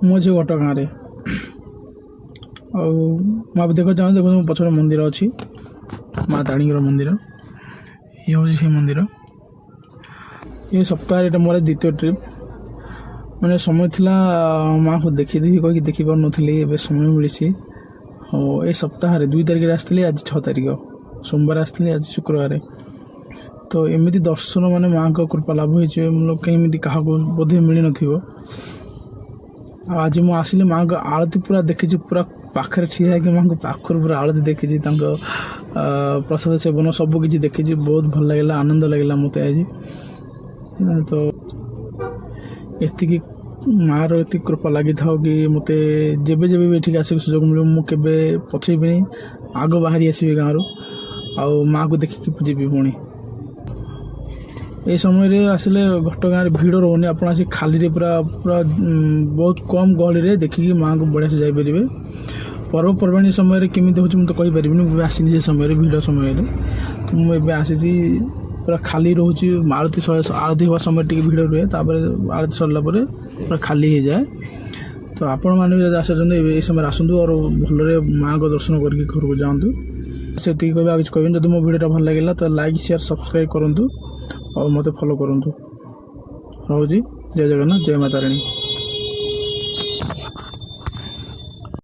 ମୁଁ ଅଛି ଘଟଗାଁରେ। ଆଉ ମୁଁ ଏବେ ଦେଖନ୍ତୁ ମୋ ପଛରେ ମନ୍ଦିର ଅଛି, ମା ତାରିଣୀଙ୍କର ମନ୍ଦିର। ଇଏ ହେଉଛି ସେ ମନ୍ଦିର। ଏ ସପ୍ତାହରେ ଏଇଟା ମୋର ଦ୍ୱିତୀୟ ଟ୍ରିପ୍। ମାନେ ସମୟ ଥିଲା ମାଆଙ୍କୁ ଦେଖିଦେବି କହିକି ଦେଖିପାରୁନଥିଲି, ଏବେ ସମୟ ମିଳିଛି। ଆଉ ଏ ସପ୍ତାହରେ 2 ତାରିଖରେ ଆସିଥିଲି, ଆଜି 6 ତାରିଖ, ସୋମବାର ଆସିଥିଲି, ଆଜି ଶୁକ୍ରବାର। ତ ଏମିତି ଦର୍ଶନ ମାନେ ମାଆଙ୍କ କୃପା ଲାଭ ହେଇଛି, ଲୋକ ଏମିତି କାହାକୁ ବୋଧେ ମିଳିନଥିବ। ଆଉ ଆଜି ମୁଁ ଆସିଲି ମାଆଙ୍କ ଆଳତି ପୁରା ଦେଖିଛି, ପୁରା ପାଖରେ ଠିଆ ହେଇକି ମାଆଙ୍କ ପାଖରୁ ପୁରା ଆଳତି ଦେଖିଛି, ତାଙ୍କ ପ୍ରସାଦ ସେବନ ସବୁ କିଛି ଦେଖିଛି। ବହୁତ ଭଲ ଲାଗିଲା, ଆନନ୍ଦ ଲାଗିଲା ମୋତେ ଆଜି। ତ ଏତିକି ମାଆର ଏତିକି କୃପା ଲାଗିଥାଉ କି ମୋତେ ଯେବେ ଯେବେ ବି ଏଠିକି ଆସିବାକୁ ସୁଯୋଗ ମିଳିବ, ମୁଁ କେବେ ପଛେଇବିନି, ଆଗ ବାହାରି ଆସିବି ଗାଁରୁ, ଆଉ ମାଆକୁ ଦେଖିକି ଯିବି ପୁଣି। এই ସମୟରେ ଆସିଲେ ଘଟଗାଁରେ ଭିଡ଼ ରହୁନି, ଆପଣ ଆସି ଖାଲିରେ ପୁରା ବହୁତ କମ୍ ଗହଳିରେ ଦେଖିକି ମାଆଙ୍କୁ ବଢ଼ିଆସେ ଯାଇପାରିବେ। ପର୍ବପର୍ବାଣୀ ସମୟରେ କେମିତି ହେଉଛି ମୁଁ ତ କହିପାରିବିନି, ମୁଁ ଆସିନି ସେ ସମୟରେ, ଭିଡ଼ ସମୟରେ। ତ ମୁଁ ଏବେ ଆସିଛି, ପୁରା ଖାଲି ରହୁଛି। ଆଳତି ହେବା ସମୟରେ ଟିକେ ଭିଡ଼ ରୁହେ, ତାପରେ ଆଳତି ସରିଲା ପରେ ପୁରା ଖାଲି ହେଇଯାଏ। ତ ଆପଣମାନେ ବି ଯଦି ଆସୁଛନ୍ତି ଏହି ସମୟରେ ଆସନ୍ତୁ, ଆଉ ଭଲରେ ମାଆଙ୍କ ଦର୍ଶନ କରିକି ଘରକୁ ଯାଆନ୍ତୁ। ସେତିକି କହିବା, ଆଉ କିଛି କହିବେନି। ଯଦି ମୋ ଭିଡ଼ିଓଟା ଭଲ ଲାଗିଲା ତ ଲାଇକ୍, ସେୟାର, ସବସ୍କ୍ରାଇବ୍ କରନ୍ତୁ ଆଉ ମୋତେ ଫଲୋ କରନ୍ତୁ। ରହୁଛି। ଜୟ ଜଗନ୍ନାଥ, ଜୟ ମା ତାରିଣୀ।